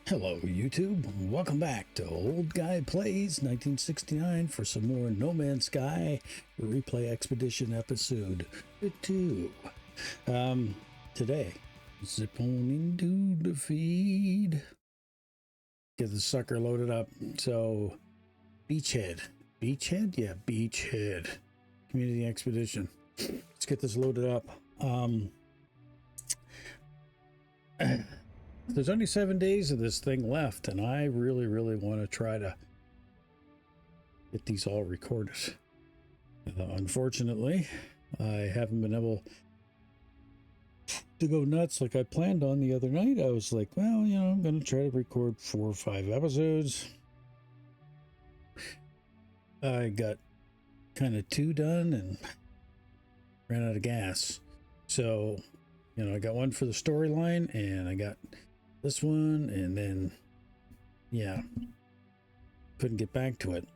Hello YouTube, welcome back to Old Guy Plays 1969 for some more No Man's Sky Replay Expedition episode 2. Today, zip on into the feed. Get the sucker loaded up. So, Beachhead. Beachhead? Yeah, Beachhead. Community Expedition. Let's get this loaded up. There's only 7 days of this thing left, and I really want to try to get these all recorded. Unfortunately, I haven't been able to go nuts like I planned on the other night. I was like, well, you know, I'm going to try to record 4 or 5 episodes. I got kind of 2 done and ran out of gas. So, you know, I got one for the storyline, and I got this one, and then yeah, couldn't get back to it.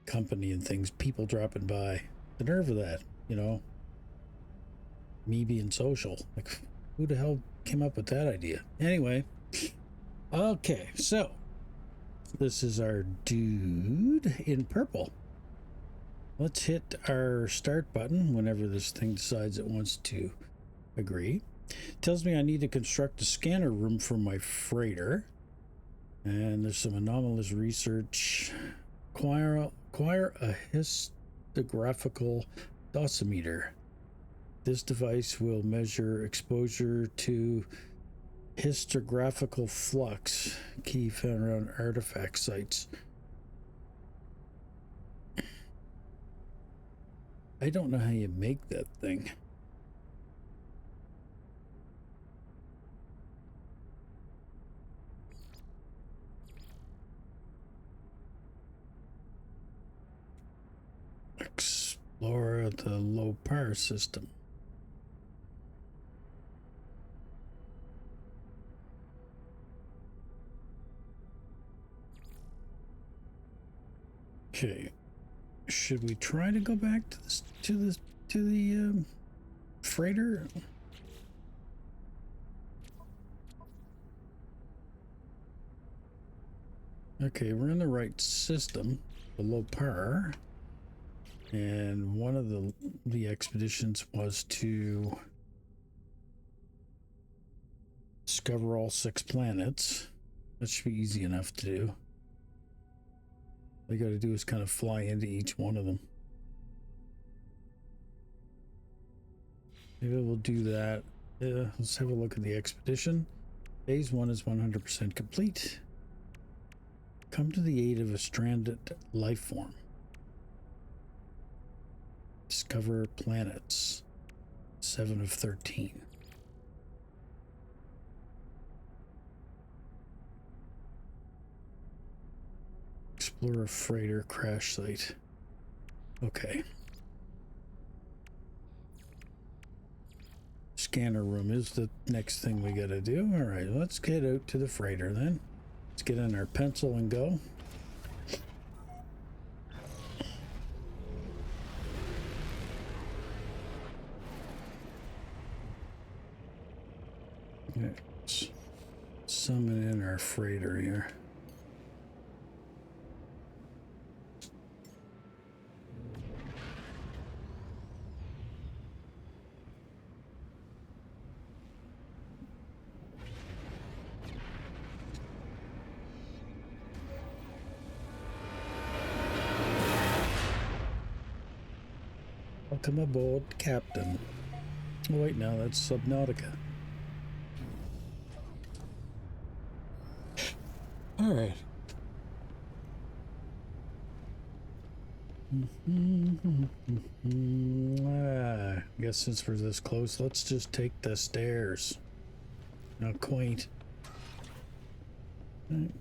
Company and things, people dropping by, the nerve of that, you know, me being social. Like, who the hell came up with that idea? Anyway, okay, so this is our dude in purple. Let's hit our start button whenever this thing decides it wants to agree. Tells me I need to construct a scanner room for my freighter, and there's some anomalous research. Acquire a histographical dosimeter. This device will measure exposure to histographical flux, key found around artifact sites. I don't know how you make that thing. Explore the low power system. Okay, should we try to go back to the freighter? Okay, we're in the right system, the low power. And one of the expeditions was to discover all 6 planets. That should be easy enough to do. All you got to do is kind of fly into each one of them. Maybe we'll do that. Let's have a look at the expedition. Phase 1 is 100% complete. Come to the aid of a stranded life form. Discover planets. 7 of 13. Explore a freighter crash site. Okay. Scanner room is the next thing we gotta do. All right, let's get out to the freighter then. Let's get in our pencil and go. Let's summon in our freighter here. Welcome aboard, Captain. Oh wait, no, that's Subnautica. All right. I guess since we're this close, let's just take the stairs. How quaint. Right.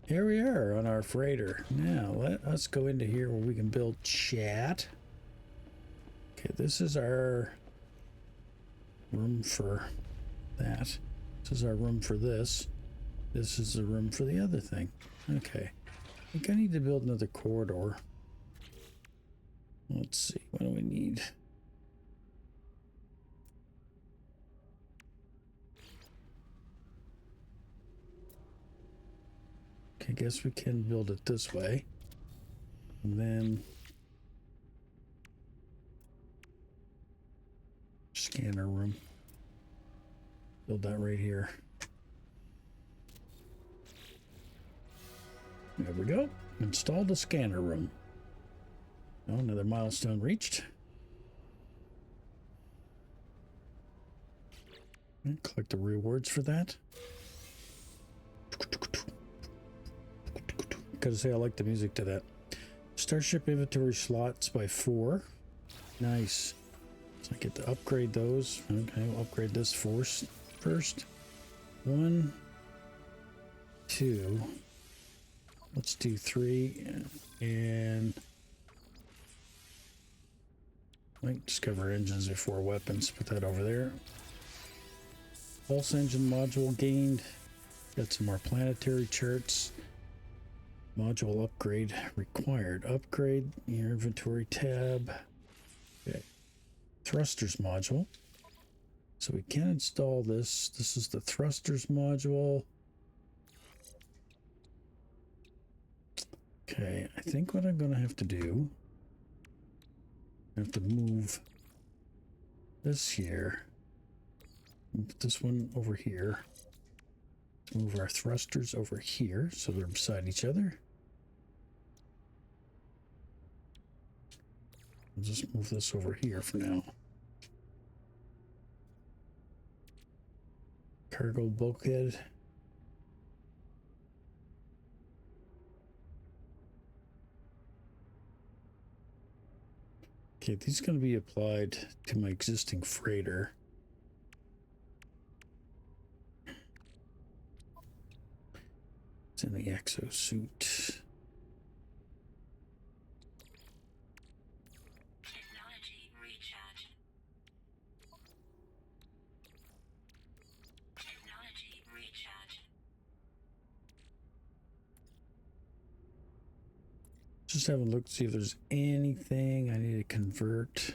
Here we are on our freighter. Now let us go into here where we can build chat. Okay, this is our room for that. This is our room for this. This is the room for the other thing. Okay. I think I need to build another corridor. Let's see. What do we need? Okay, guess we can build it this way. And then scanner room. Build that right here. There we go. Install the scanner room. Oh, another milestone reached. And collect the rewards for that. Gotta say, I like the music to that. Starship inventory slots by 4. Nice. So I get to upgrade those. Okay, we'll upgrade this force first. 1, 2. Let's do 3. And like discover engines before weapons. Put that over there. Pulse engine module gained. Got some more planetary charts. Module upgrade required. Upgrade your inventory tab. Okay. Thrusters module. So we can install this. This is the thrusters module. Okay, I think what I'm going to have to do, I have to move this here. Put this one over here. Move our thrusters over here so they're beside each other. I'll just move this over here for now. Cargo bulkhead. Okay, these are going to be applied to my existing freighter. It's in the exosuit. Technology recharge. Technology recharge. Just have a look, see if there's anything I need to convert.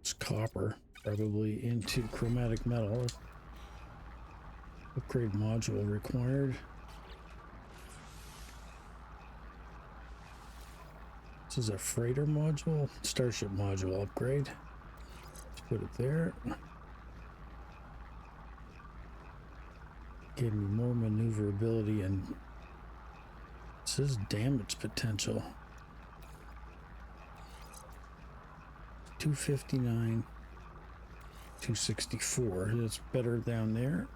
It's copper, probably into chromatic metal. Upgrade module required. This is a freighter module, starship module upgrade. Let's put it there. Gave me more maneuverability and it says damage potential. 259, 264. That's better down there.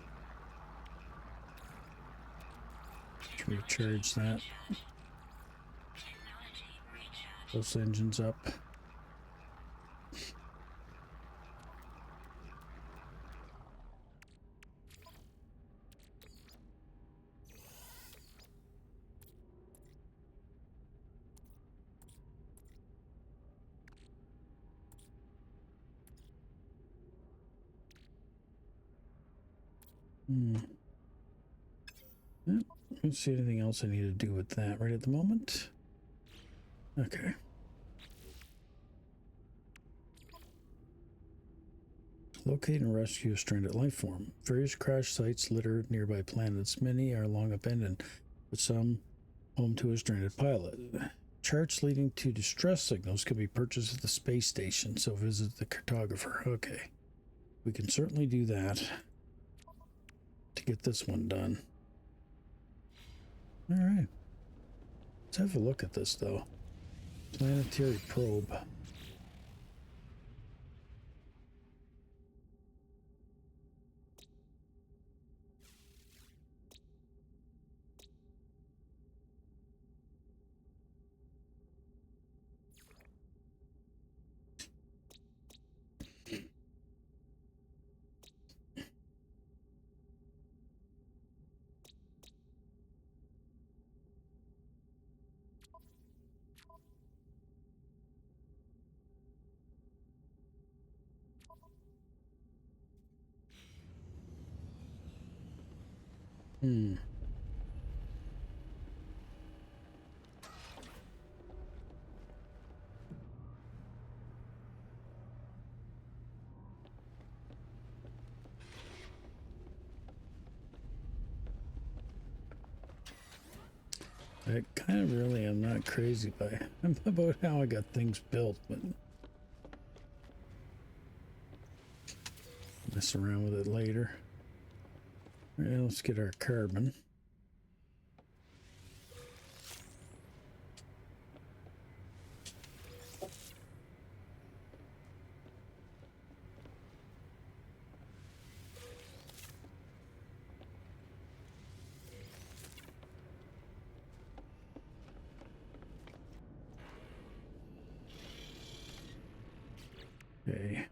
Recharge that. Those engines up. Yep. I don't see anything else I need to do with that right at the moment. Okay. Locate and rescue a stranded life form. Various crash sites litter nearby planets. Many are long abandoned, but some home to a stranded pilot. Charts leading to distress signals can be purchased at the space station, so visit the cartographer. Okay. We can certainly do that to get this one done. All right. Let's have a look at this, though. Planetary probe. Hmm. I kind of really am not crazy about how I got things built, but mess around with it later. All right, let's get our carbon. Okay.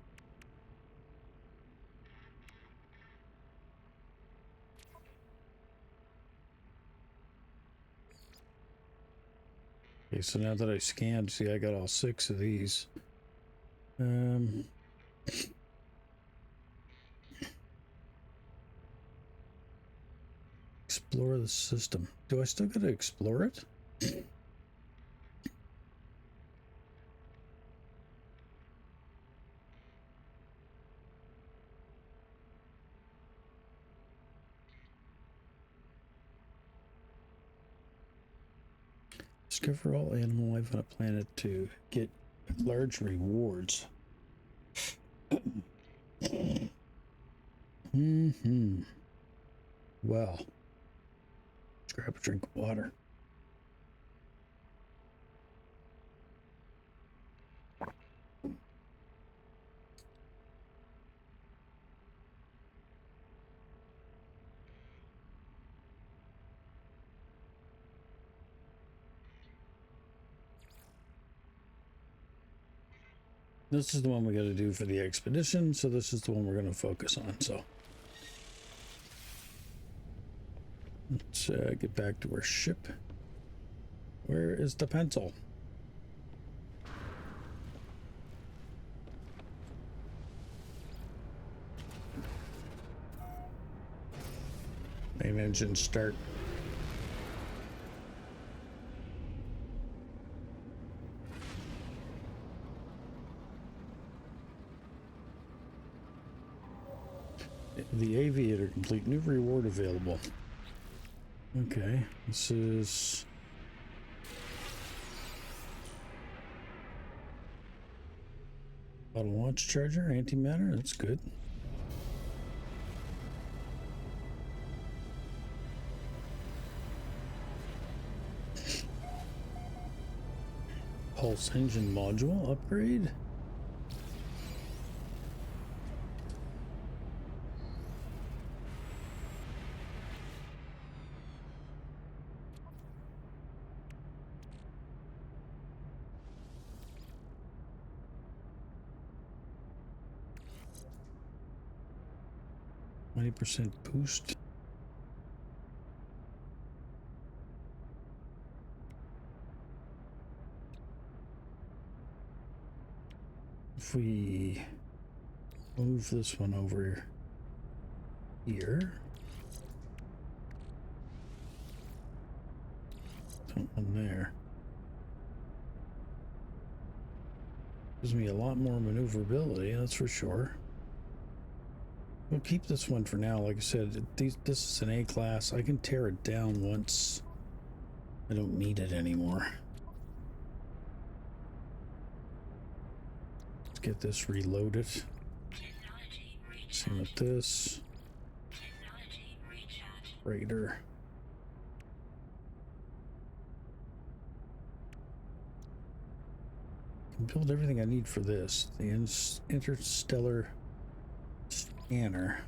Okay, so now that I scanned, see I got all 6 of these. Explore the system. Do I still gotta explore it? Discover all animal life on a planet to get large rewards. Well, let's grab a drink of water. This is the one we got to do for the expedition, so this is the one we're going to focus on. So let's get back to our ship. Where is the pencil? Main engine start. The aviator complete, new reward available. Okay, this is auto launch charger, antimatter, that's good. Pulse engine module upgrade. %, boost. If we move this one over here, something there. Gives me a lot more maneuverability, that's for sure. We'll keep this one for now. Like I said, this is an A class. I can tear it down once I don't need it anymore. Let's get this reloaded. Same with this. Raider. I can build everything I need for this. The interstellar scanner.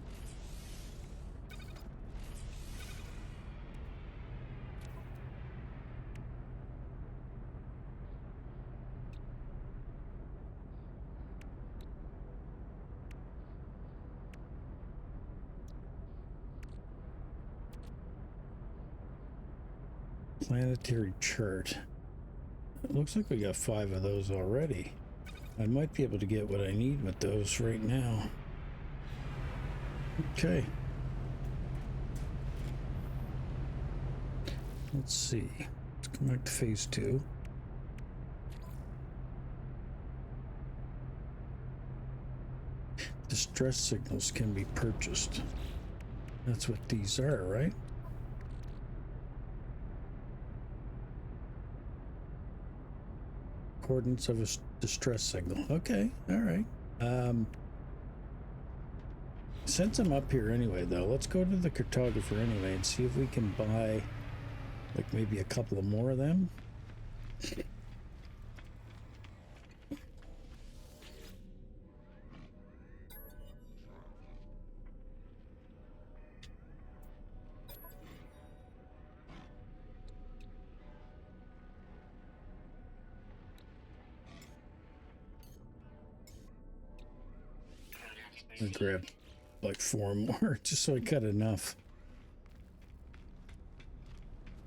Planetary chart. It looks like we got 5 of those already. I might be able to get what I need with those right now. Okay. Let's see. Let's come back to phase 2. Distress signals can be purchased. That's what these are, right? coordinates of a distress signal. Okay, all right. Since I'm up here anyway, though, let's go to the cartographer anyway and see if we can buy, like, maybe a couple of more of them. I'm gonna grab like 4 more just so I cut enough.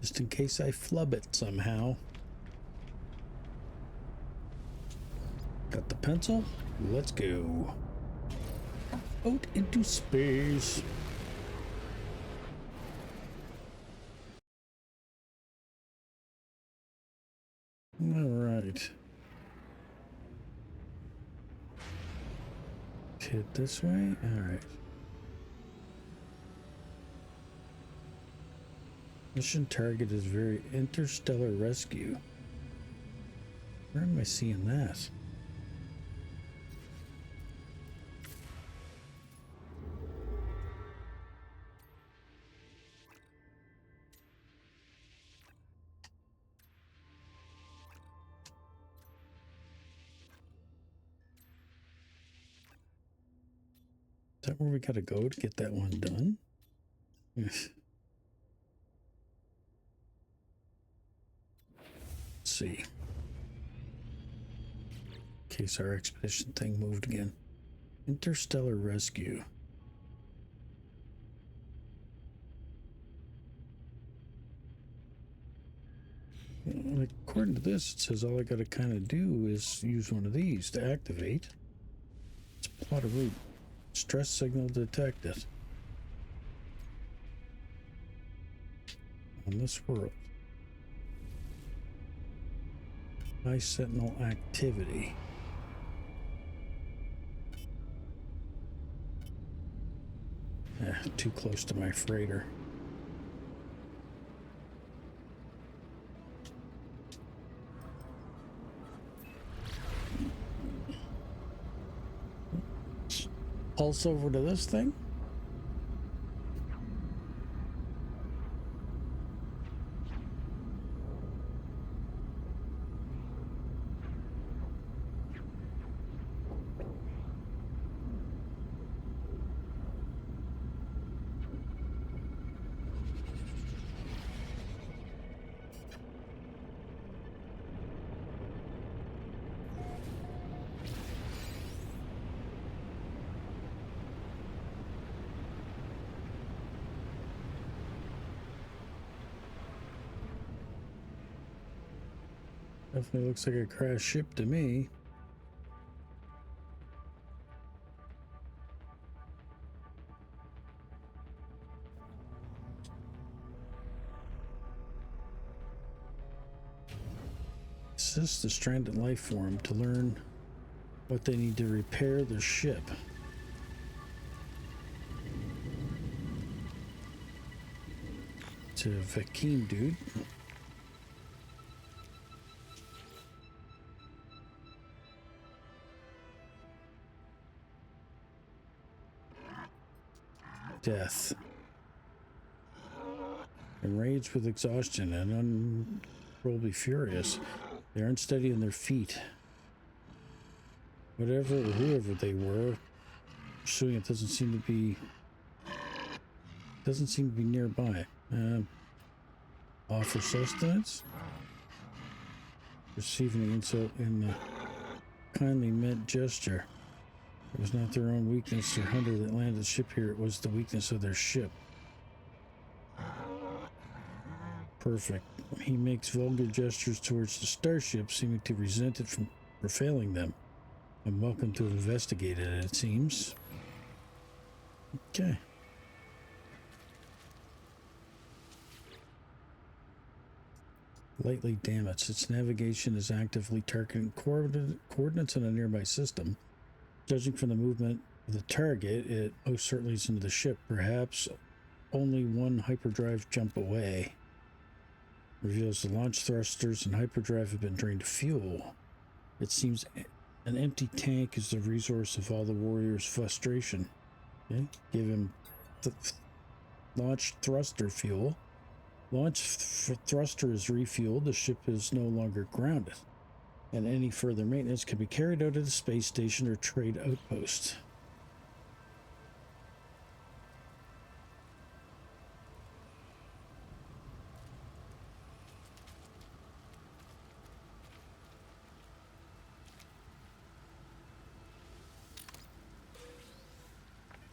Just in case I flub it somehow. Got the pencil. Let's go. Out into space. All right. Hit this way. All right. Mission target is very interstellar rescue. Where am I seeing that? Is that where we gotta go to get that one done? Let's see. In case our expedition thing moved again. Interstellar rescue. Well, according to this, it says all I gotta kind of do is use one of these to activate. Let's plot a route. Stress signal detected. On this world. High sentinel activity. Too close to my freighter. Pulse over to this thing. Definitely looks like a crashed ship to me. Assist the stranded life form to learn what they need to repair their ship. It's a Vakeem dude. Death. Enraged with exhaustion and uncontrollably furious, they're unsteady on their feet. Whatever or whoever they were pursuing it doesn't seem to be nearby. Offer sustenance. Receiving an insult in the kindly meant gesture. It was not their own weakness or hunter that landed the ship here. It was the weakness of their ship. Perfect. He makes vulgar gestures towards the starship, seeming to resent it for failing them. I'm welcome to investigate it, it seems. Okay. Lightly damaged. Its navigation is actively targeting coordinates in a nearby system. Judging from the movement of the target, it most certainly is into the ship, perhaps only one hyperdrive jump away. Reveals the launch thrusters and hyperdrive have been drained of fuel. It seems an empty tank is the resource of all the warriors' frustration. Okay, give him launch thruster fuel. Launch thruster is refueled. The ship is no longer grounded, and any further maintenance can be carried out at a space station or trade outpost.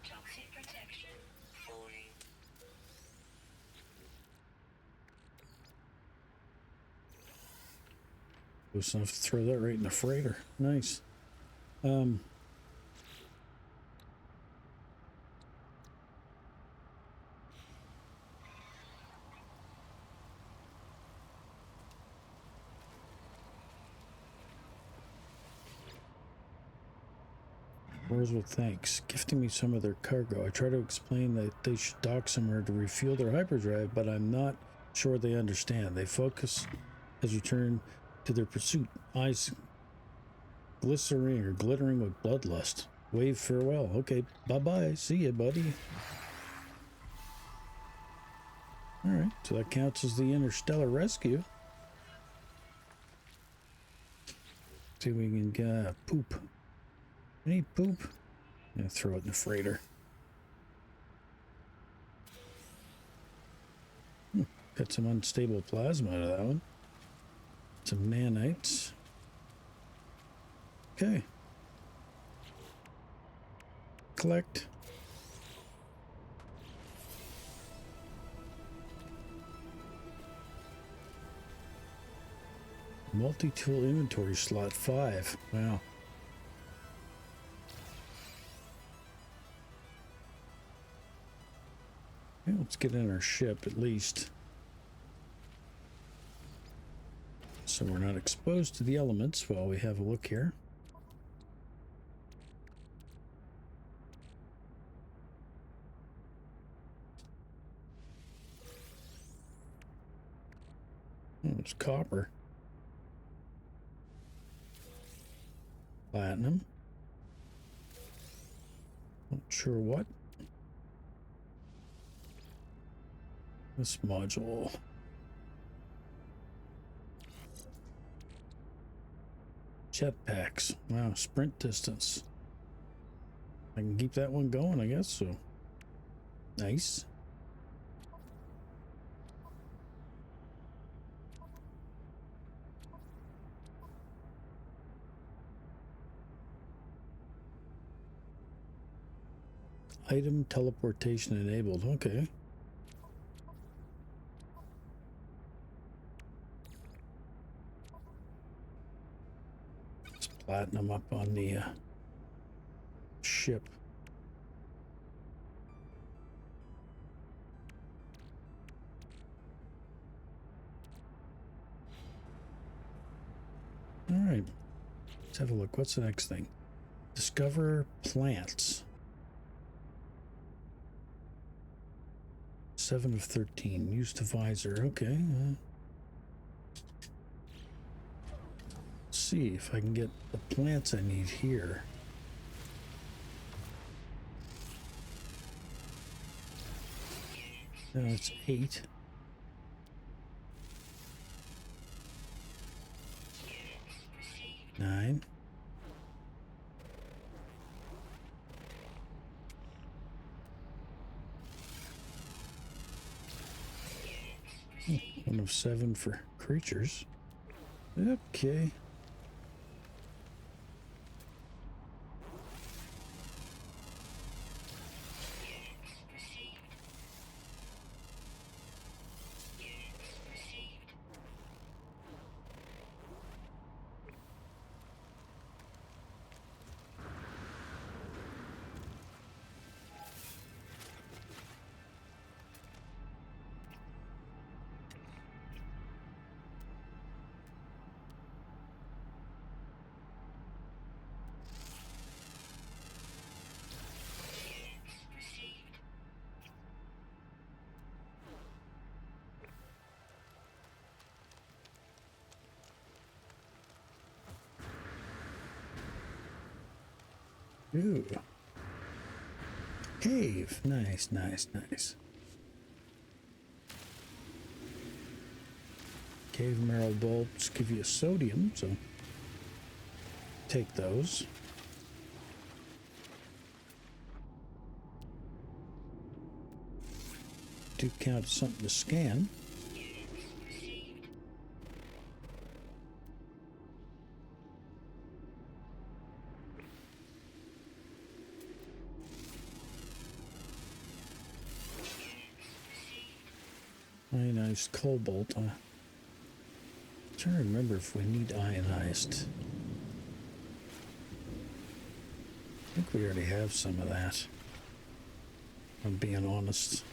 Toxic protection. Falling. Close enough to throw that right in the freighter. Nice. Wars with thanks, gifting me some of their cargo. I try to explain that they should dock somewhere to refuel their hyperdrive, but I'm not sure they understand. They focus as we turn to their pursuit, eyes glittering with bloodlust. Wave farewell. Okay, bye-bye. See ya, buddy. Alright, so that counts as the interstellar rescue. See if we can get poop. I need poop. I'm gonna throw it in the freighter. Got some unstable plasma out of that one. Some nanites. Okay. Collect. Multi-tool inventory slot 5. Wow. Okay, let's get in our ship at least, so we're not exposed to the elements while we have a look here. Oh, it's copper. Platinum. Not sure what. This module. Jetpacks. Wow, sprint distance. I can keep that one going, I guess so. Nice. Item teleportation enabled. Okay. Let's platinum up on the ship. All right. Let's have a look. What's the next thing? Discover plants. 7 of 13. Use to visor. Okay. Let's see if I can get the plants I need here. No, it's 8. Nine. One of 7 for creatures. Okay. Ooh. Cave. Nice, nice, nice. Cave marrow bulbs give you sodium, so take those. Do count as something to scan. Ionized cobalt. I'm trying to remember if we need ionized. I think we already have some of that, if I'm being honest.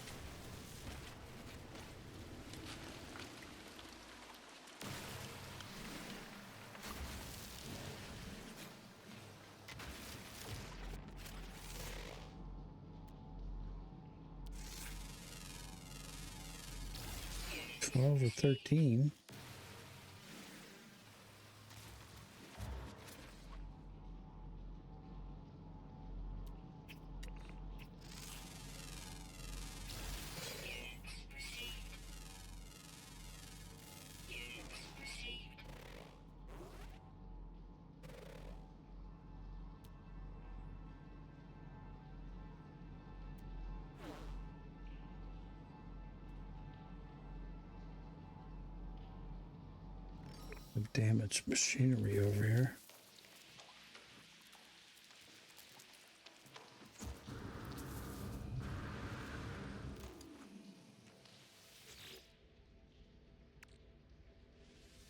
Over 13. Damaged machinery over here.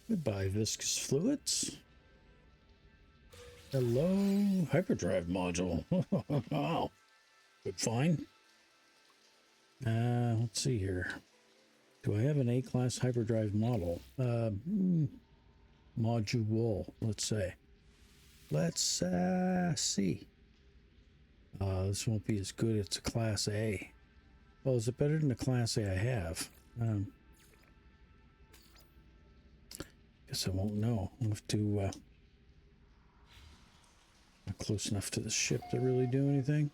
Goodbye, viscous fluids. Hello, hyperdrive module. Wow, good find. Let's see here. Do I have an A-class hyperdrive model? Module, let's say. Let's see. This won't be as good. It's a Class A. Well, is it better than the Class A I have? Guess I won't know. I'll have to, not close enough to the ship to really do anything.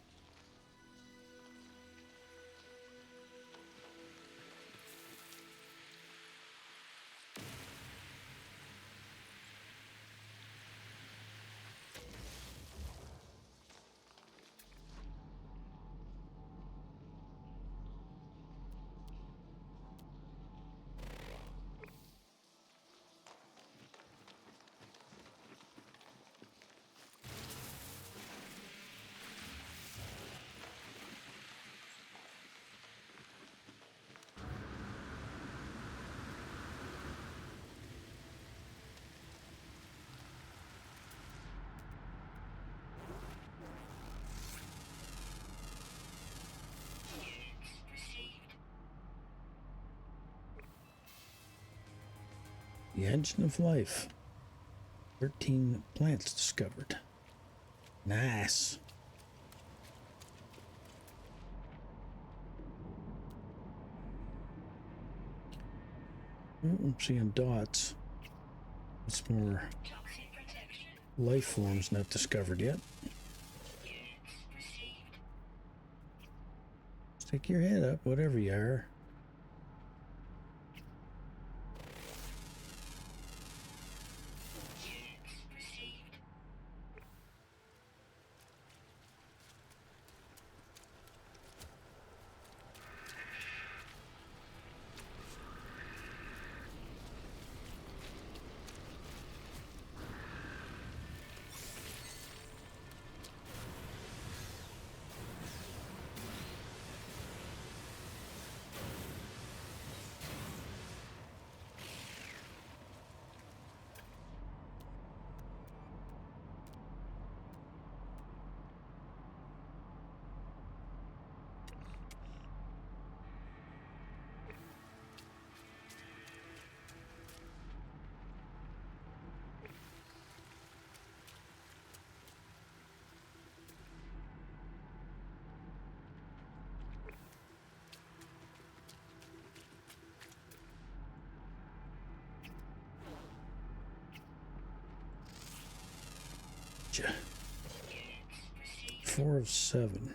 The engine of life. 13 plants discovered. Nice. Oh, I'm seeing dots. It's more life forms not discovered yet. Stick your head up, whatever you are. 4 of 7.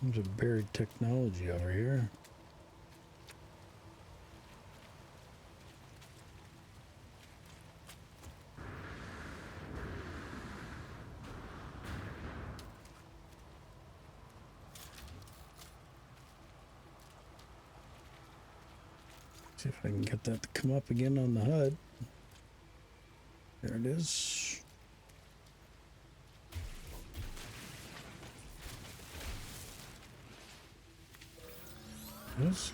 There's a buried technology over here. See if I can get that to come up again on the HUD. There it is. Yes.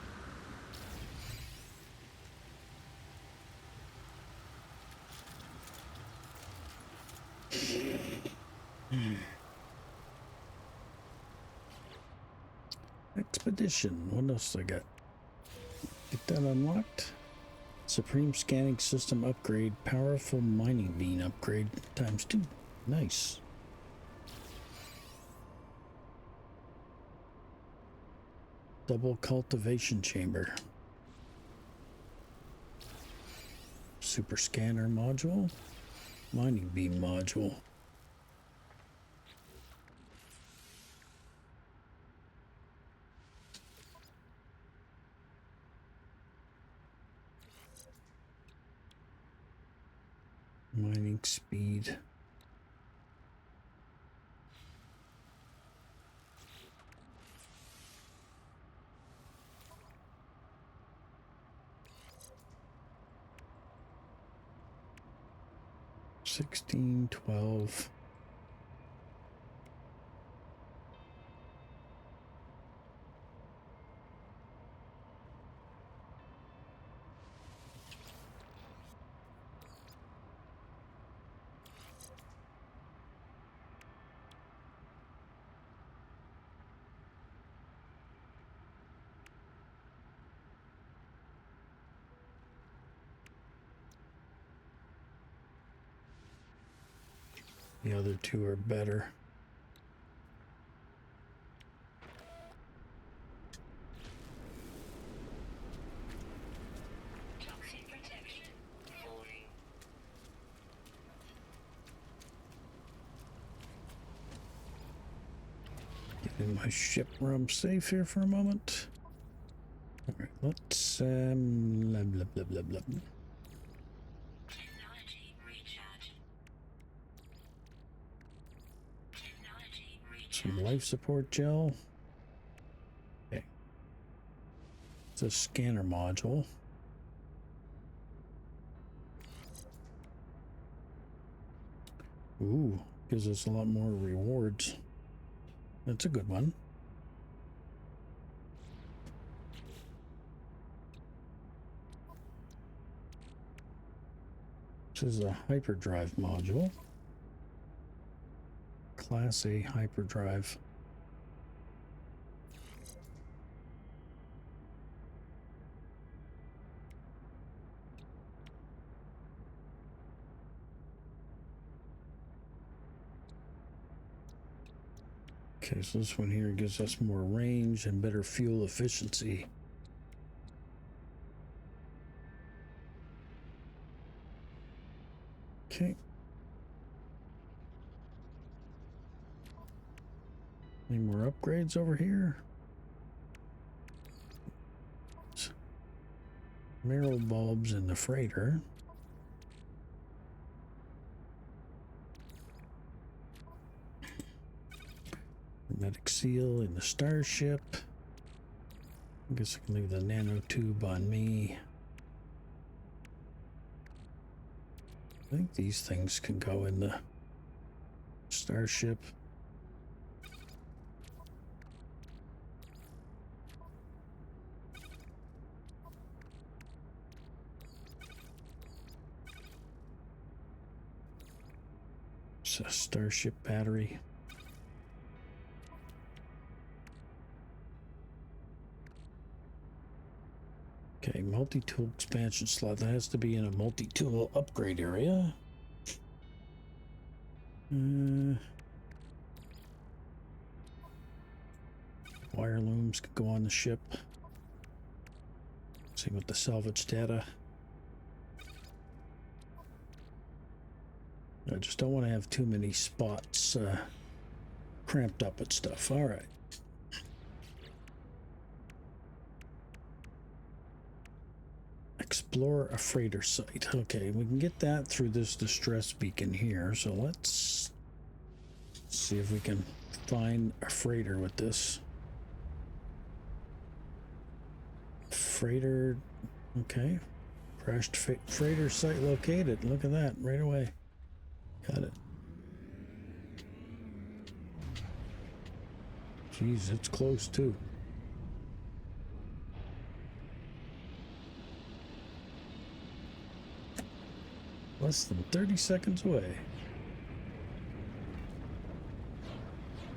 Expedition. What else I got? Get that unlocked. Supreme scanning system upgrade. Powerful mining beam upgrade ×2. Nice. Double cultivation chamber. Super scanner module. Mining beam module. Mining speed. $16, $12. The other two are better. Toxic protection. Falling. Get in my ship where I'm safe here for a moment. All right, let's blah blah blah blah blah. Technology recharge. Technology recharge. Some life support gel. Okay. It's a scanner module. Ooh, gives us a lot more rewards. That's a good one. This is a hyperdrive module. Class A hyperdrive. Okay, so this one here gives us more range and better fuel efficiency. Okay. Any more upgrades over here? Marrow bulbs in the freighter. Hermetic seal in the starship. I guess I can leave the nanotube on me. I think these things can go in the starship. It's a starship battery. Okay, multi-tool expansion slot. That has to be in a multi-tool upgrade area. Wire looms could go on the ship. Same with the salvage data. I just don't want to have too many spots cramped up with stuff. All right. Explore a freighter site. Okay, we can get that through this distress beacon here. So let's see if we can find a freighter with this. Freighter. Okay. Crashed freighter site located. Look at that right away. Got it. Jeez, it's close too. Less than 30 seconds away.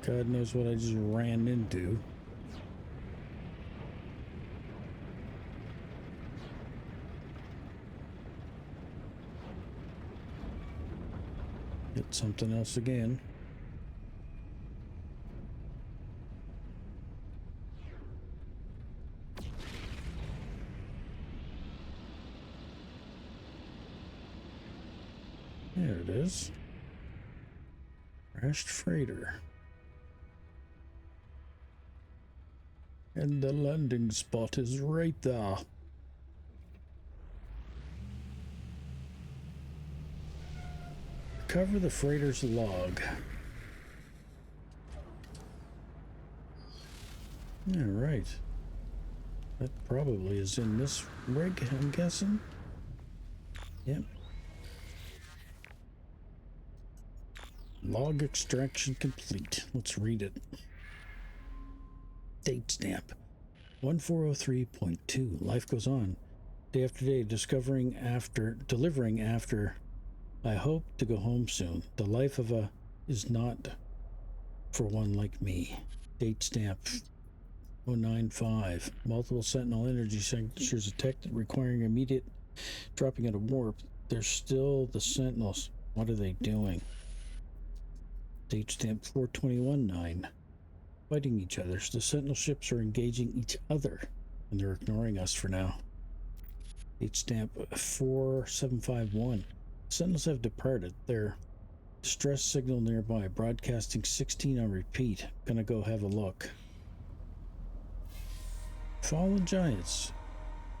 God knows what I just ran into. Hit something else again. There it is. Crashed freighter. And the landing spot is right there. Cover the freighter's log. All right. That probably is in this rig, I'm guessing. Yep. Log extraction complete. Let's read it. Date stamp 1403.2. Life goes on. Day after day, delivering after. I hope to go home soon. The life of a is not for one like me. Date stamp 095. Multiple sentinel energy signatures detected requiring immediate dropping out of warp. There's still the sentinels. What are they doing? Date stamp 421-9. Fighting each other. So the sentinel ships are engaging each other and they're ignoring us for now. Date stamp 4751. Sentinels have departed. Their distress signal nearby, broadcasting 16 on repeat. Gonna go have a look. Fallen Giants.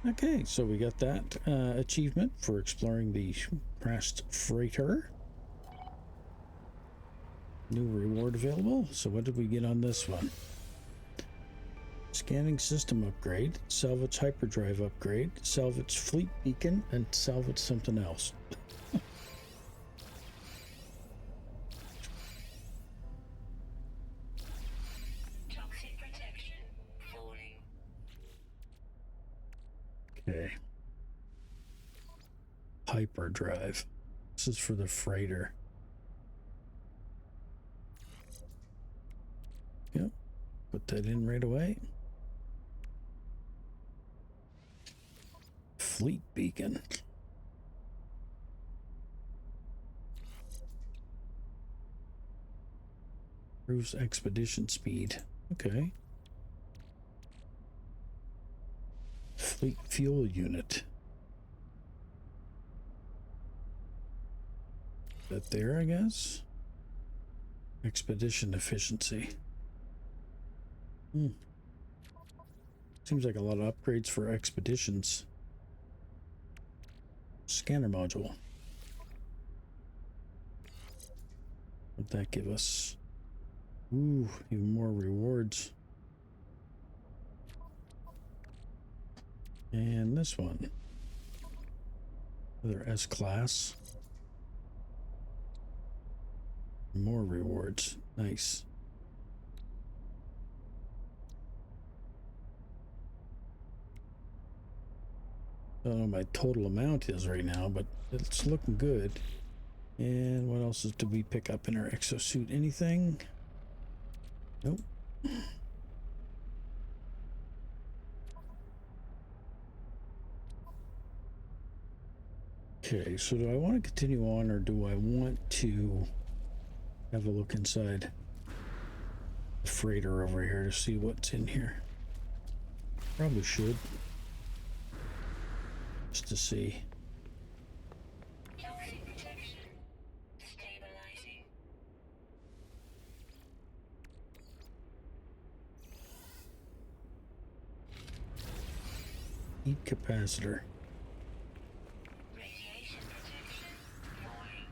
Okay, so we got that achievement for exploring the crashed freighter. New reward available. So what did we get on this one? Scanning system upgrade, salvage hyperdrive upgrade, salvage fleet beacon, and salvage something else. Toxic protection falling. Okay. Hyperdrive. This is for the freighter. Yep. Put that in right away. Fleet beacon. Improves expedition speed. Okay. Fleet fuel unit. That there, I guess. Expedition efficiency. Seems like a lot of upgrades for expeditions. Scanner module. What'd that give us? Ooh, even more rewards. And this one. Another S-class. More rewards. Nice. I don't know what my total amount is right now, but it's looking good. And what else did we pick up in our exosuit? Anything? Nope. Okay, so do I want to continue on, or do I want to have a look inside the freighter over here to see what's in here? Probably should. Just to see. Toxic protection Heat capacitor. Radiation protection falling.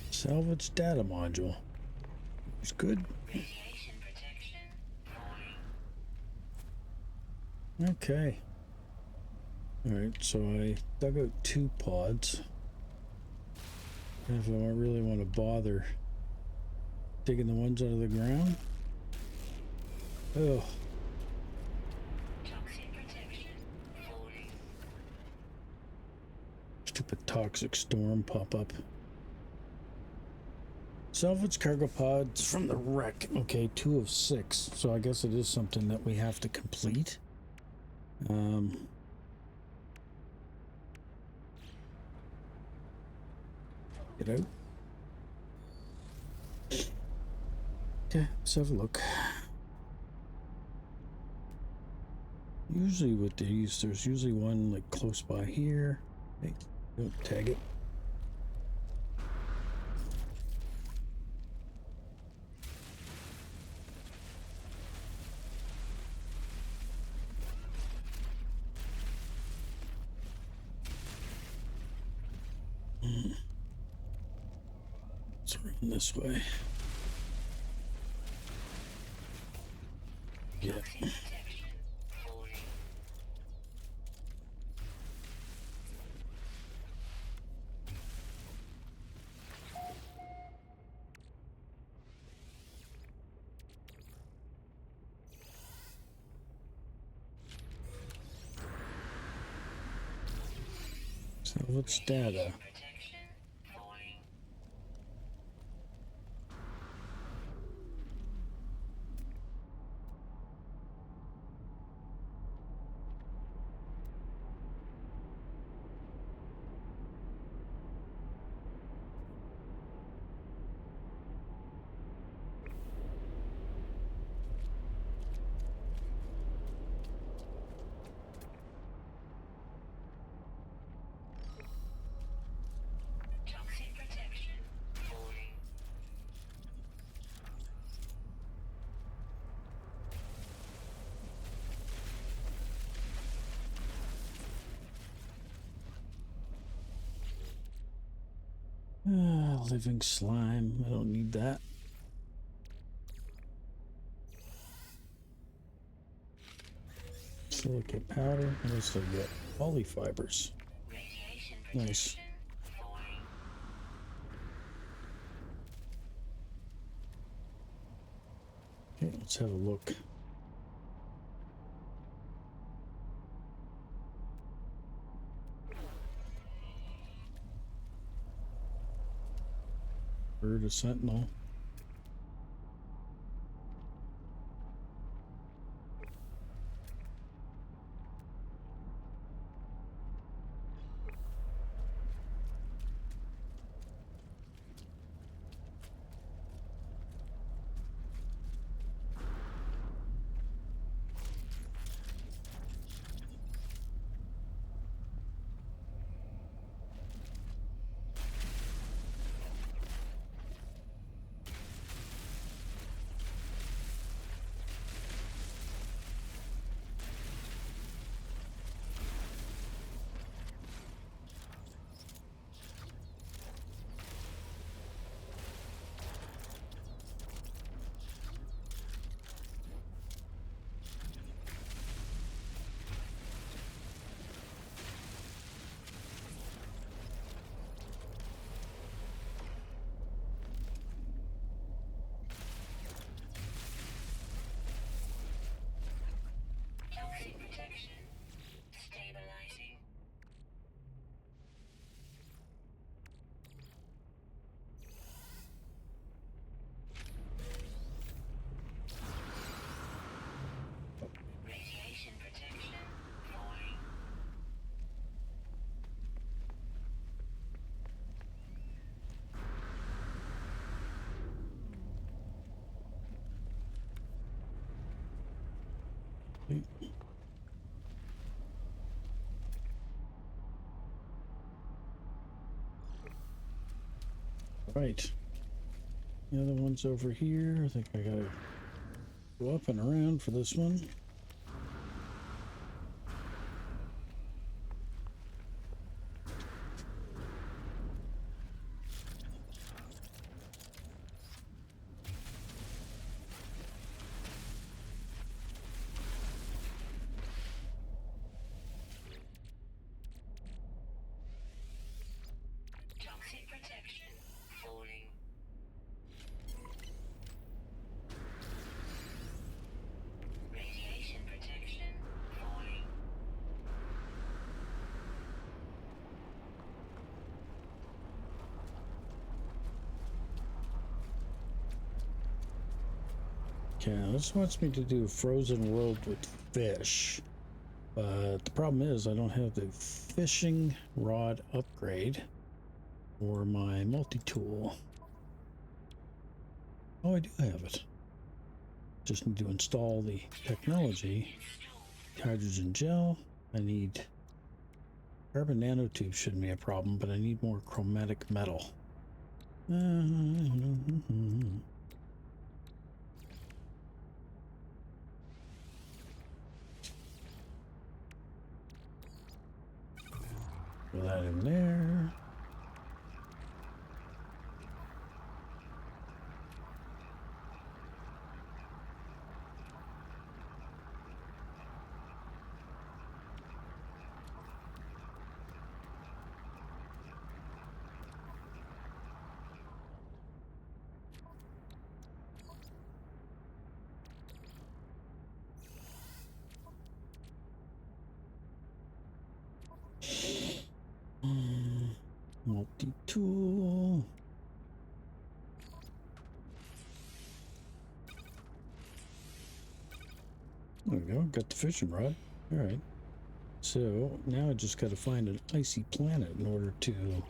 Salvage data module. It's good. Radiation protection falling. Okay. Alright, so I dug out 2 pods. And if I really want to bother digging the ones out of the ground. Oh, Toxic protection falling. stupid toxic storm pop up. Salvage cargo pods from the wreck. Okay, 2 of 6. So I guess it is something that we have to complete. Get out. Okay, let's have a look. Usually with these, there's usually one like close by here. Hey, don't tag it. Let's run this way. Yeah. Toxic protection falling. Salvage data. Protection falling. Toxic protection falling. Living slime. I don't need that. Silicate powder. What else do I get? Polyfibers. Radiation Nice. protection falling. Okay, let's have a look. Bird of Sentinel. Right. The other one's over here. I think I gotta go up and around for this one. Toxic protection. Falling. Radiation protection. Falling. Okay, this wants me to do a frozen world with fish. But the problem is I don't have the fishing rod upgrade or my multi-tool. Oh, I do have it. Just need to install the technology. Hydrogen gel. I need carbon nanotubes, shouldn't be a problem, but I need more chromatic metal. Put that in there. Multi-tool. There we go. Got the fishing rod. All right. So now I just got to find an icy planet in order to do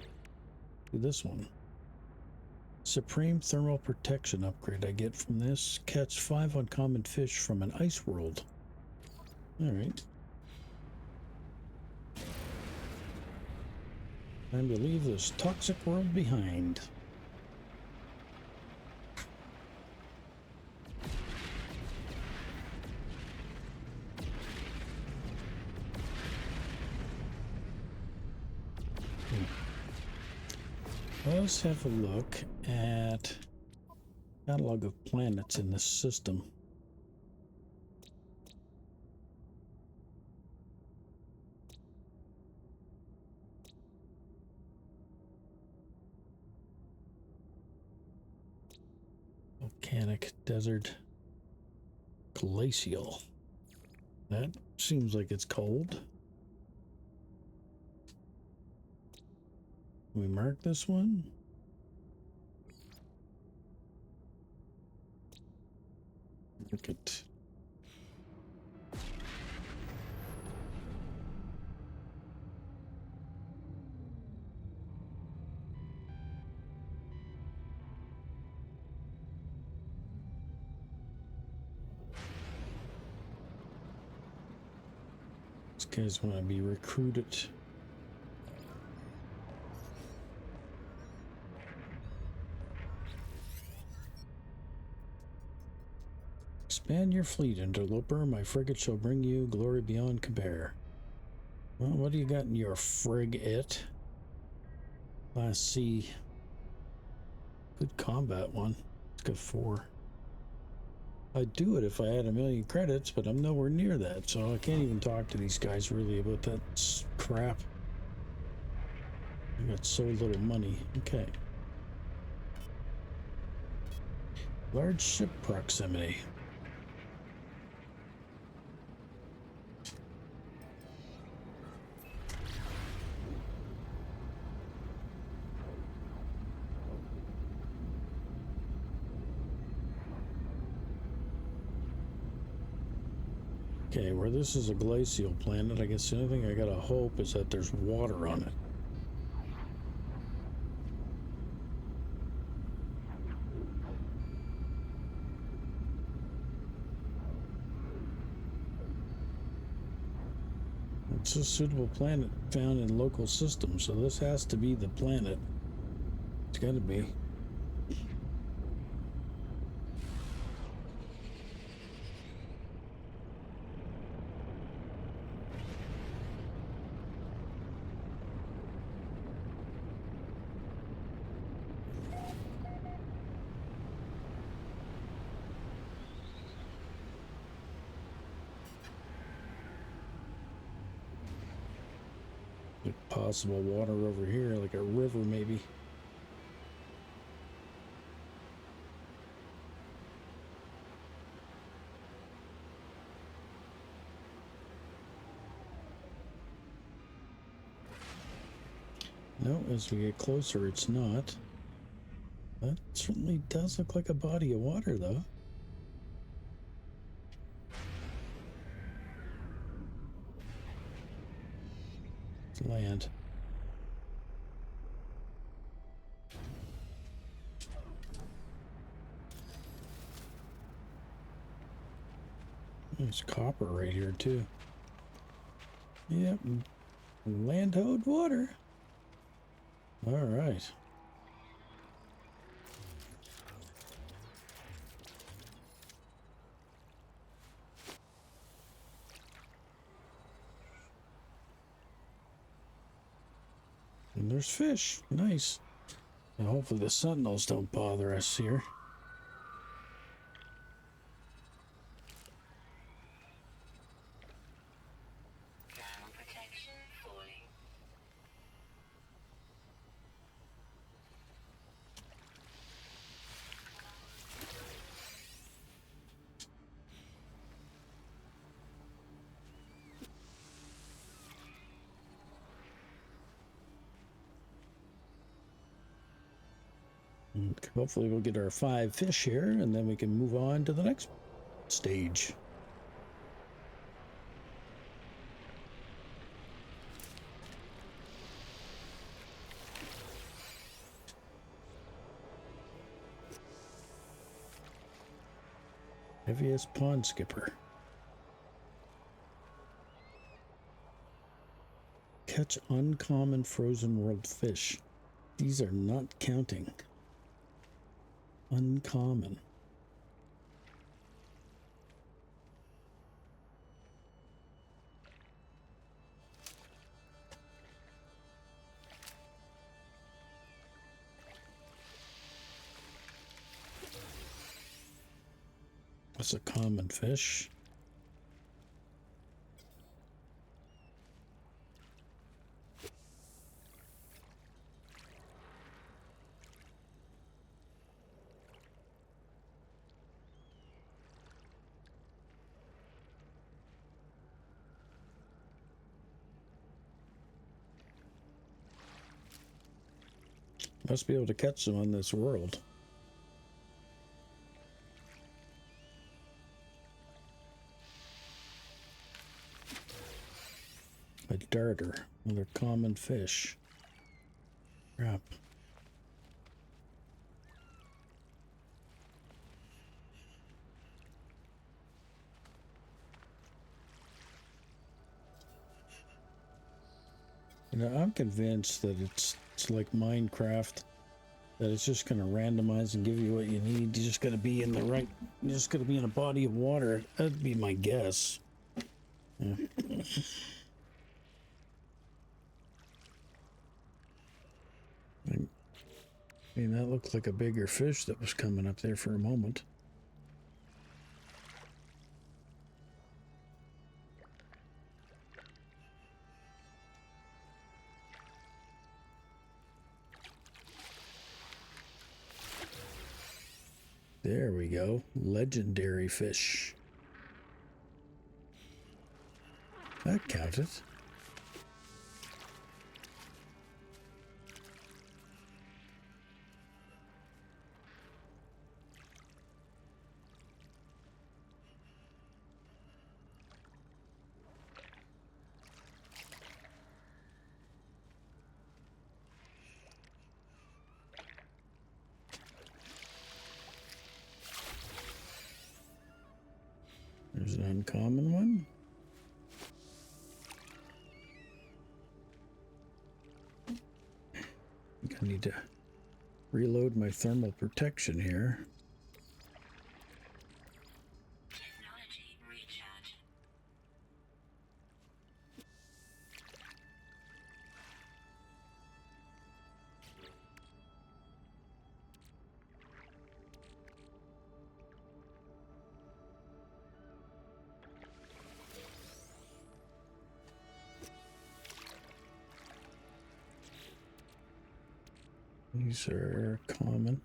this one. Supreme thermal protection upgrade I get from this. Catch 5 uncommon fish from an ice world. All right. Time to leave this toxic world behind. Let's have a look at catalog of planets in this system. Volcanic, desert, glacial. That seems like it's cold. Can we mark this one? Look at. These guys want to be recruited. Expand your fleet, interloper. My frigate shall bring you glory beyond compare. Well, what do you got in your frigate? Class C. Good combat one. It's got 4. I'd do it if I had 1,000,000 credits, but I'm nowhere near that, so I can't even talk to these guys really about that crap. I got so little money. Okay. Large ship proximity. Okay, where this is a glacial planet, I guess the only thing I gotta hope is that there's water on it. It's a suitable planet found in local systems, so this has to be the planet. It's gotta be. Possible water over here, like a river maybe. No, as we get closer, it's not. That certainly does look like a body of water, though. It's land. There's copper right here, too. Yep. Land-hold water. All right. And there's fish. Nice. Now hopefully the sentinels don't bother us here. Ground protection falling. And hopefully we'll get our 5 fish here, and then we can move on to the next stage. Heaviest pond skipper. Catch uncommon frozen world fish. These are not counting. Uncommon. That's a common fish. Must be able to catch them on this world. A darter, another common fish. Crap. You know, I'm convinced that it's like Minecraft, that it's just going to randomize and give you what you need. You just got to be in the right, you just got to be in a body of water. That'd be my guess. Yeah. I mean, that looked like a bigger fish that was coming up there for a moment. There we go. Legendary fish. That counted. There's an uncommon one. need to reload my thermal protection here. Technology recharge. These are common.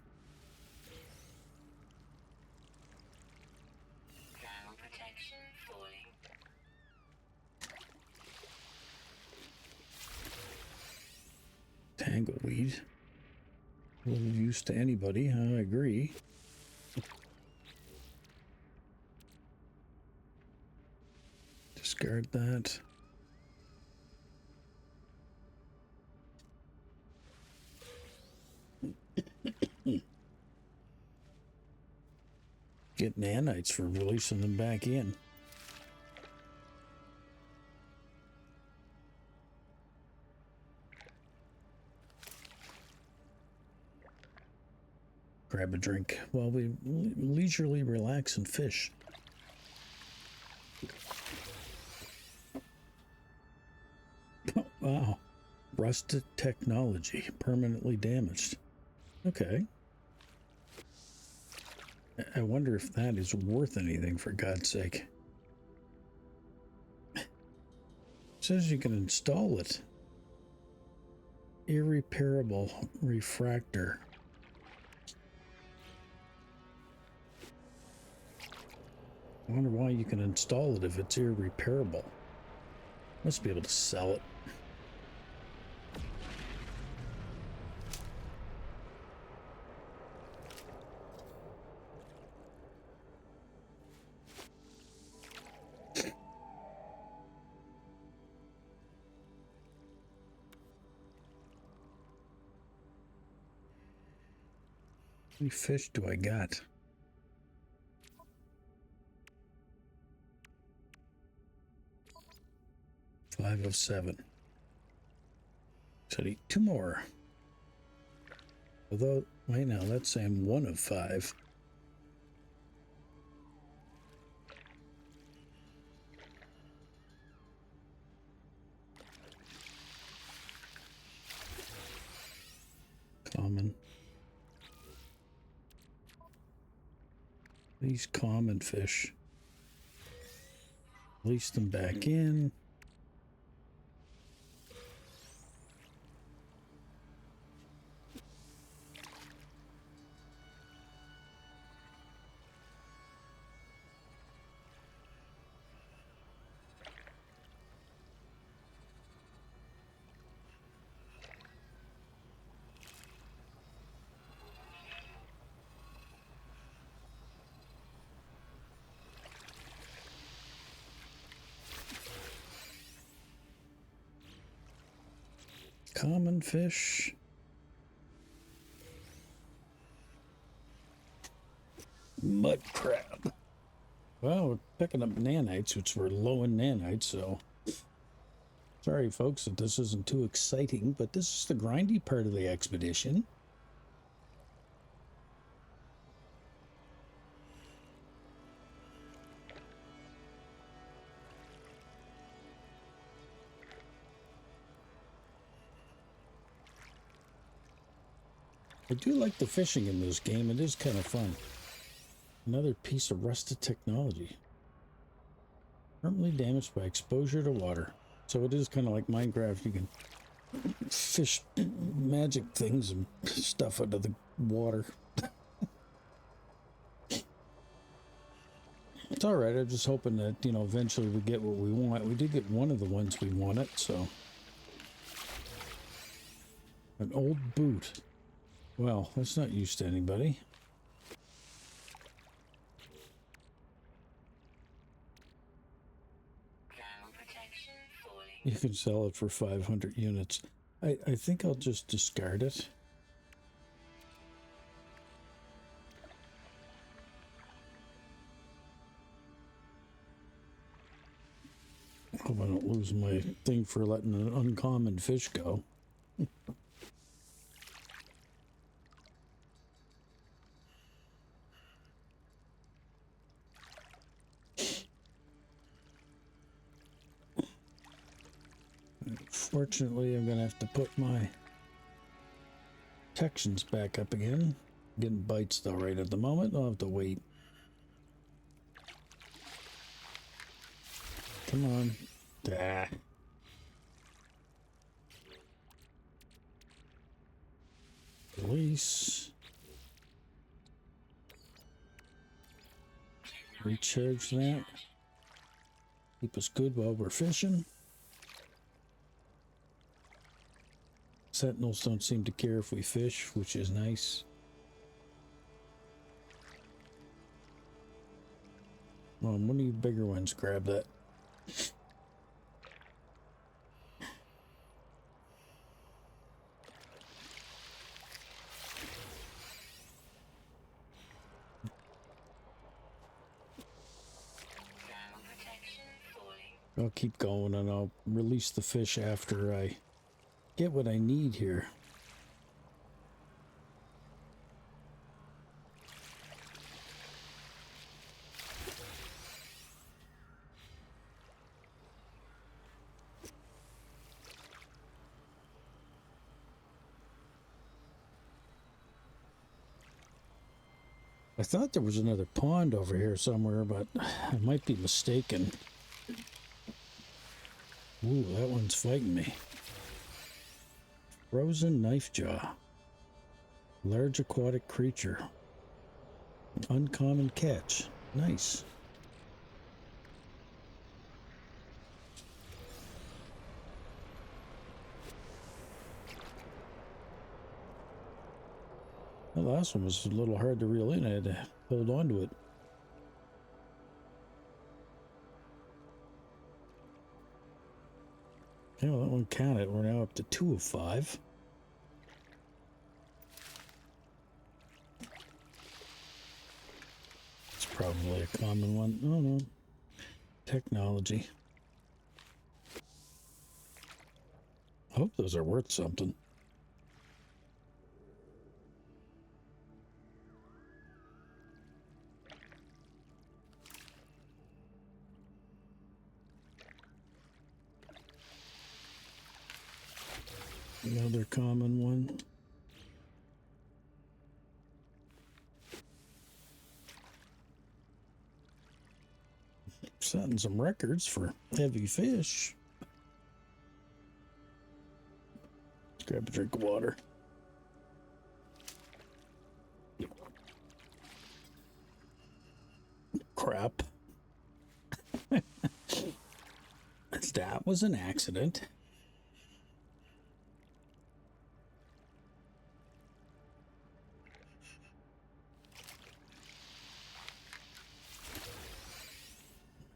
Thermal protection falling. Tangleweed. A little use to anybody, I agree. Discard that. Get nanites for releasing them back in. Grab a drink while we leisurely relax and fish. Wow. Rusted technology, permanently damaged. Okay. I wonder if that is worth anything, for God's sake. It says you can install it. Irreparable refractor. I wonder why you can install it if it's irreparable. Must be able to sell it. How many fish do I got? Five of 7. So I'd eat 2 more. Although, wait now, that's saying 1 of 5. Common. These common fish. Release them back in. Common fish. Mud crab. Well, we're picking up nanites, which were low in nanites, so sorry folks that this isn't too exciting, but this is the grindy part of the expedition. I do like the fishing in this game. It is kind of fun. Another piece of rusted technology. Permanently damaged by exposure to water. So it is kind of like Minecraft. You can fish magic things and stuff out of the water. It's all right. I'm just hoping that, you know, eventually we get what we want. We did get one of the ones we wanted, so. An old boot. Well, that's not used to anybody. You can sell it for 500 units. I think I'll just discard it. Hope I don't lose my thing for letting an uncommon fish go. Fortunately, I'm gonna have to put my protections back up again. Getting bites though right at the moment. I'll have to wait. Come on. Ah. Release. Recharge that. Keep us good while we're fishing. Sentinels don't seem to care if we fish, which is nice. One of you bigger ones grab that. I'll keep going and I'll release the fish after I get what I need here. I thought there was another pond over here somewhere, but I might be mistaken. Ooh, that one's fighting me. Frozen knife jaw. Large aquatic creature. Uncommon catch. Nice. The last one was a little hard to reel in. I had to hold on to it. Yeah, well, that one counted. We're now up to 2 of 5. It's probably a common one. Oh no. Technology. I hope those are worth something. Another common one. Setting some records for heavy fish. Let's grab a drink of water. Crap. That was an accident.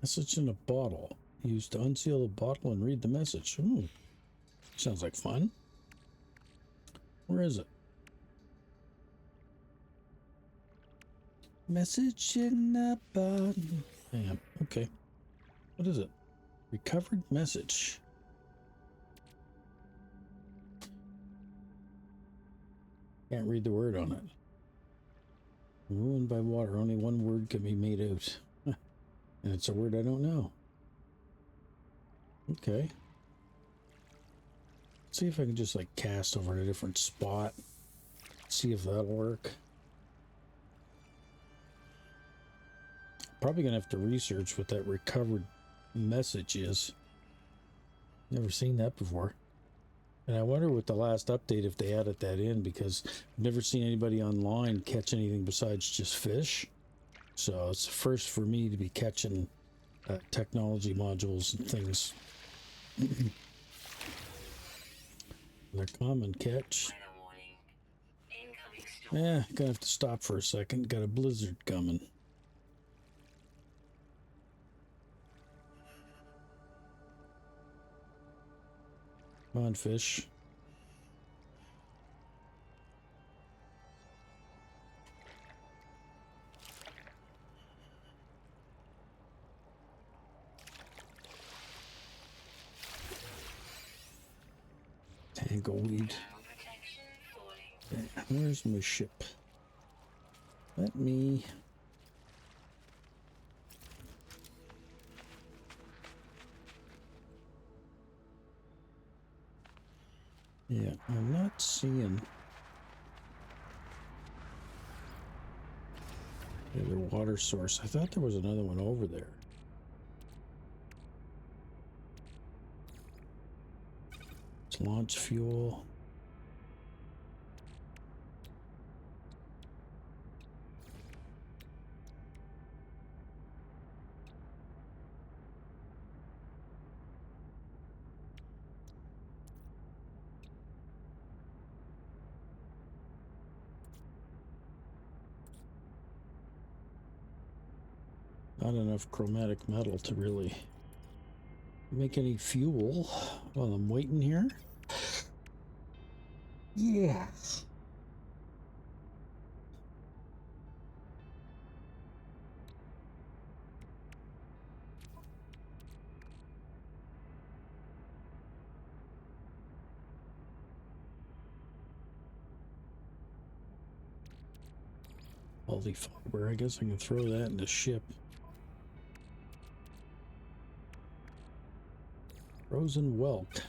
Message in a bottle. Used to unseal the bottle and read the message. Ooh, sounds like fun. Where is it? Message in a bottle. Hang on. Okay. What is it? Recovered message. Can't read the word on it. Ruined by water. Only one word can be made out. And it's a word I don't know. Okay. Let's see if I can just like cast over to a different spot. See if that'll work. Probably gonna have to research what that recovered message is. Never seen that before. And I wonder with the last update if they added that in, because I've never seen anybody online catch anything besides just fish. So it's the first for me to be catching technology modules and things. They're common catch. Yeah, gonna have to stop for a second. Got a blizzard coming. Come on, fish. Tangleweed. Where's my ship? Let me... Yeah, I'm not seeing the other water source. I thought there was another one over there. It's launch fuel. Not enough chromatic metal to really make any fuel while I'm waiting here. Yes. Multi fiber. I guess I can throw that in the ship. Frozen whelk.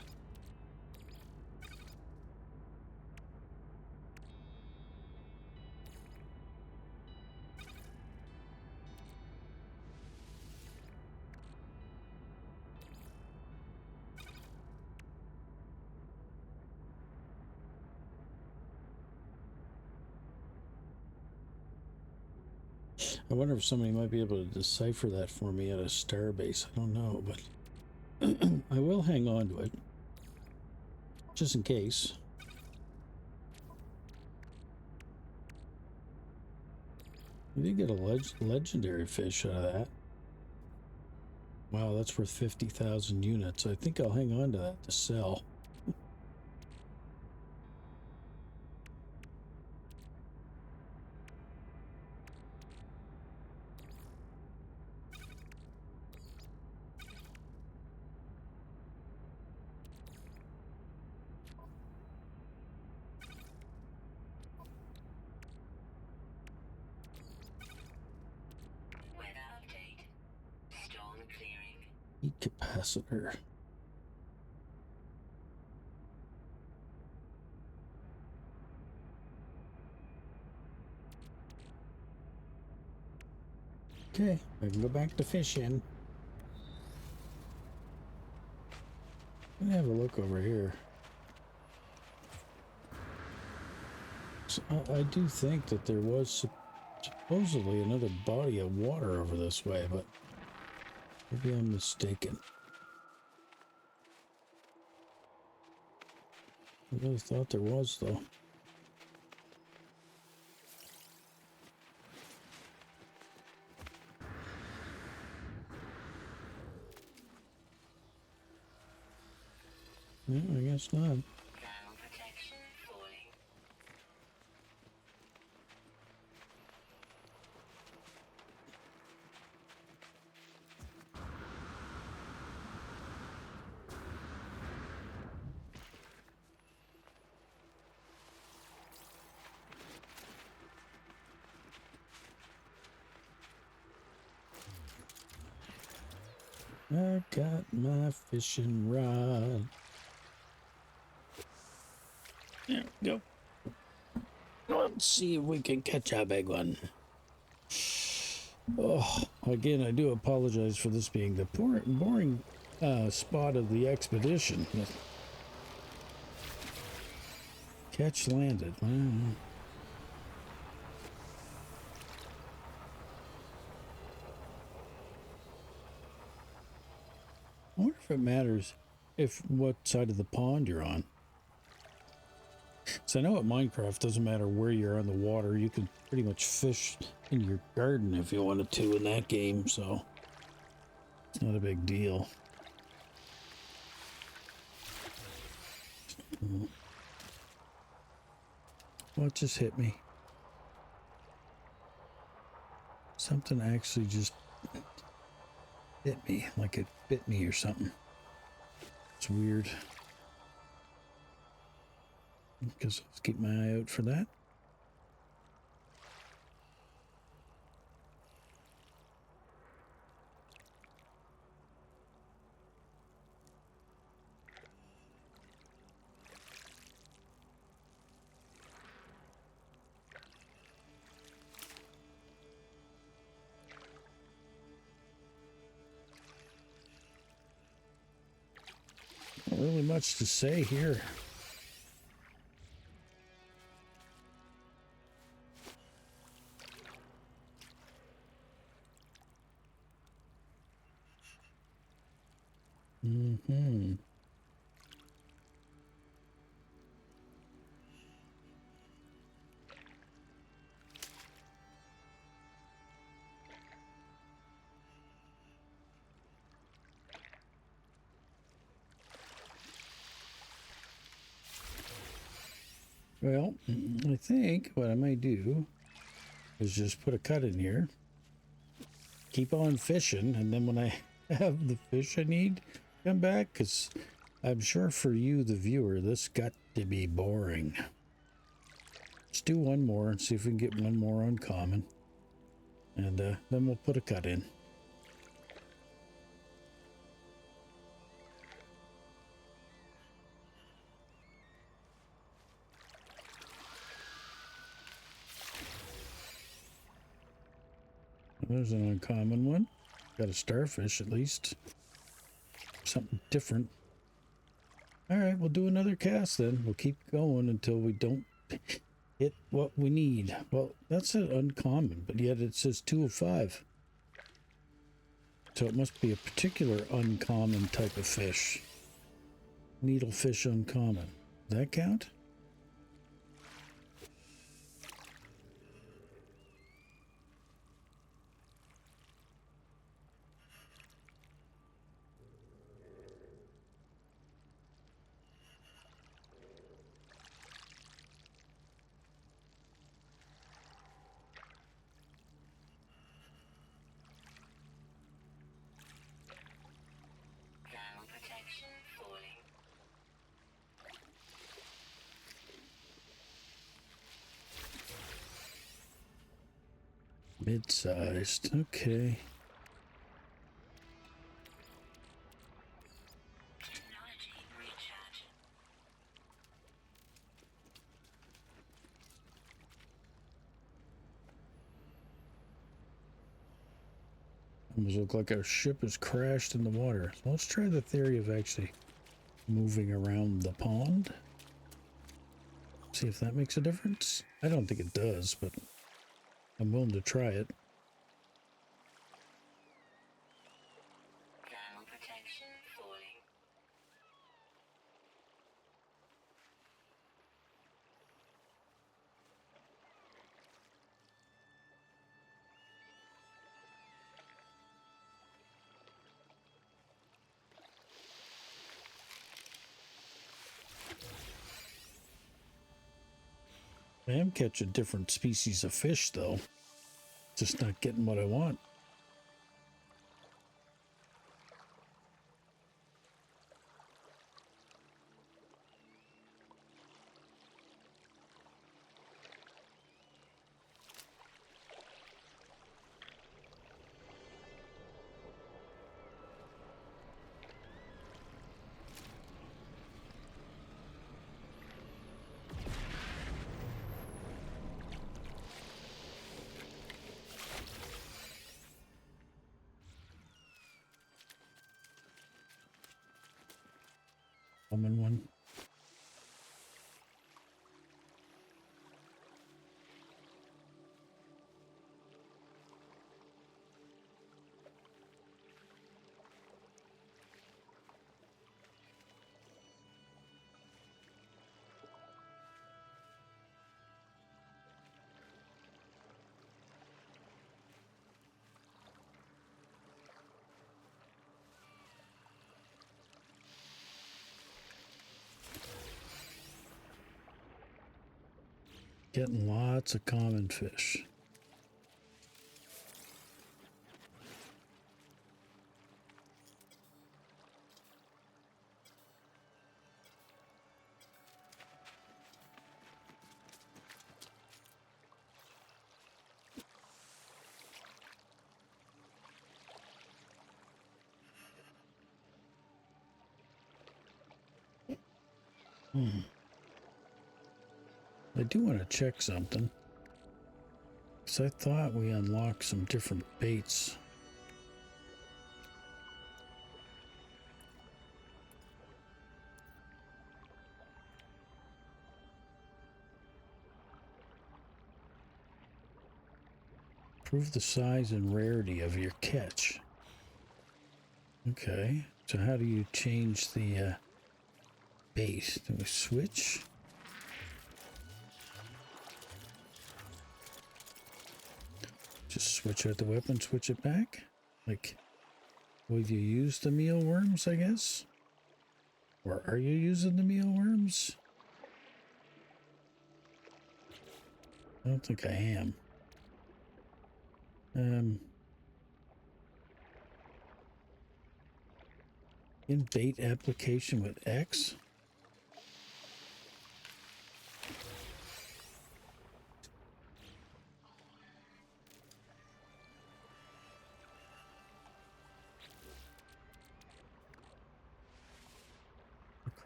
I wonder if somebody might be able to decipher that for me at a starbase. I don't know, but I will hang on to it. Just in case. We did get a legendary fish out of that. Wow, that's worth 50,000 units. I think I'll hang on to that to sell. Weather update. Storm clearing. Heat capacitor. Okay, I can go back to fishing. I'm gonna have a look over here. So I do think that there was supposedly another body of water over this way, but maybe I'm mistaken. I really thought there was, though. No, I guess not. Ground protection falling. I got my fishing rod. There we go. Let's see if we can catch a big one. Oh, again, I do apologize for this being the boring spot of the expedition. Catch landed. I wonder if it matters if what side of the pond you're on. So I know at Minecraft doesn't matter where you're on the water. You can pretty much fish in your garden if you wanted to in that game, so it's not a big deal. What just hit me? Something actually just hit me, like it bit me or something. It's weird. Guess let's keep my eye out for that. Not really much to say here. Mm-hmm. Well, I think what I might do is just put a cut in here, keep on fishing, and then when I have the fish I need, come back, because I'm sure for you, the viewer, this got to be boring. Let's do one more and see if we can get one more uncommon, and then we'll put a cut in. There's an uncommon one. Got a starfish at least. Something different. Alright, we'll do another cast then. We'll keep going until we don't hit what we need. Well, that's an uncommon, but yet it says 2 of 5. So it must be a particular uncommon type of fish. Needlefish uncommon. Does that count? Thermal protection falling. Mid-sized. Okay. Technology recharge. Almost look like our ship has crashed in the water. So let's try the theory of actually moving around the pond. See if that makes a difference. I don't think it does, but I'm willing to try it. Thermal protection falling. I am catching different species of fish, though. Just not getting what I want. Common one. Getting lots of common fish. I do want to check something. Because I thought we unlocked some different baits. Improve the size and rarity of your catch. Okay, so how do you change the bait? Do we switch? Just switch out the weapon, switch it back? Like, will you use the mealworms, I guess? Or are you using the mealworms? I don't think I am. In bait application with X?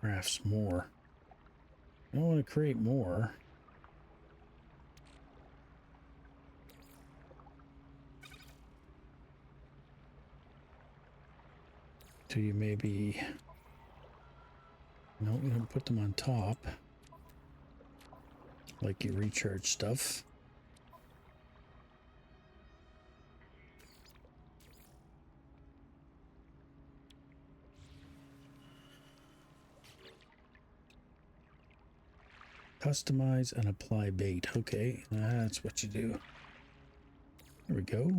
Crafts more. I don't want to create more. Do you maybe... No, you don't put them on top. Like you recharge stuff. Customize and apply bait. Okay, that's what you do. There we go.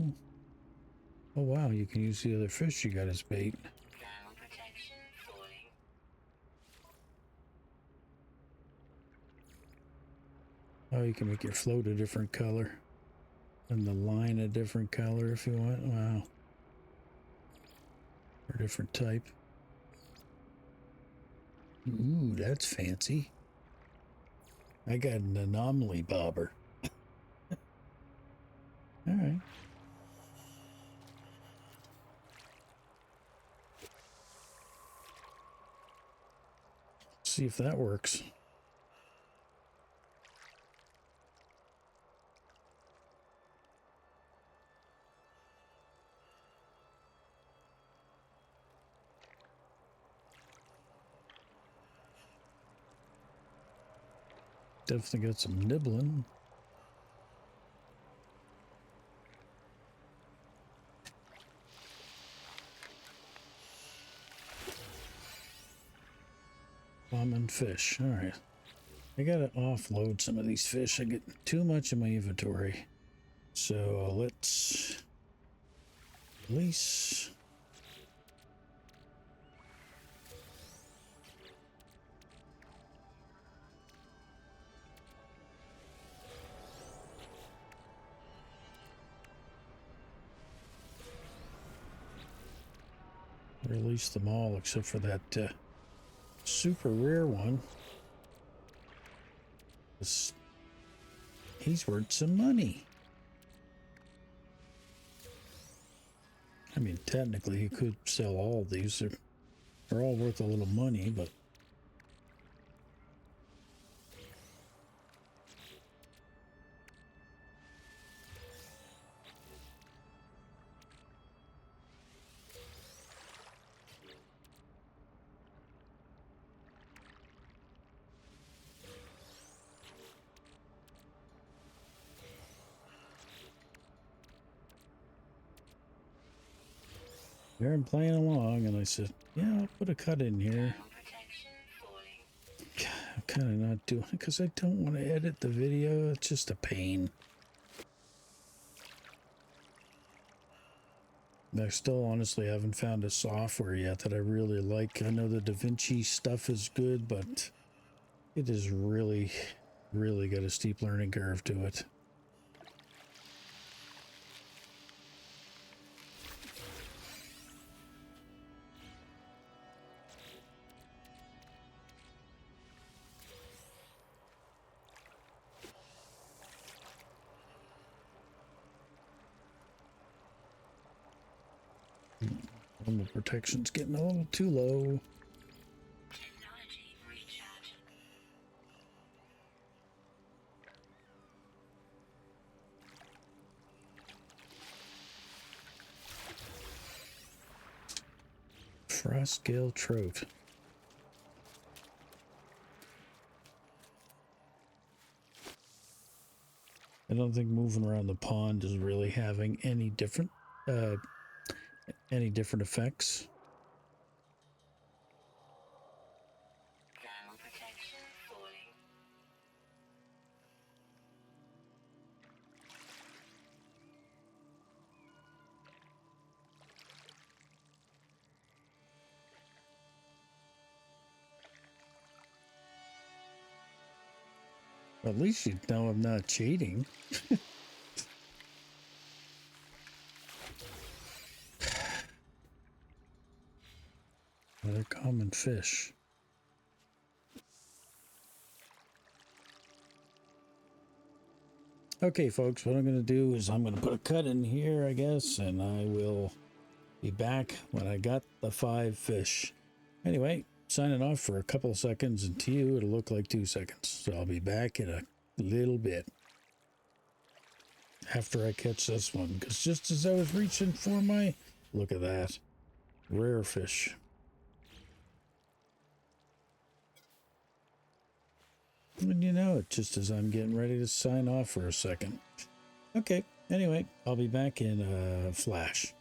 Oh wow, you can use the other fish you got as bait. Thermal protection falling. Oh, you can make your float a different color. And the line a different color if you want. Wow. Or a different type. Ooh, that's fancy. I got an anomaly bobber. Alright. See if that works. Definitely got some nibbling. Common fish. Alright. I gotta offload some of these fish. I get too much in my inventory. So let's release. Release them all except for that super rare one. He's worth some money. I mean, technically, you could sell all of these. They're all worth a little money, but... There I'm playing along, and I said, yeah, I'll put a cut in here. Thermal protection falling. I'm kind of not doing it because I don't want to edit the video. It's just a pain. I still honestly haven't found a software yet that I really like. I know the DaVinci stuff is good, but it is really, really got a steep learning curve to it. Thermal protection's getting a little too low. Technology recharge. Frost scale trout. I don't think moving around the pond is really having any different effects. Thermal protection falling. At least you know I'm not cheating. Another common fish. Okay, folks, what I'm going to do is I'm going to put a cut in here, I guess, and I will be back when I got the 5 fish. Anyway, signing off for a couple of seconds, and to you, it'll look like 2 seconds. So I'll be back in a little bit after I catch this one, because just as I was reaching for my... Look at that. Rare fish. And you know it, just as I'm getting ready to sign off for a second. Okay, anyway, I'll be back in a flash.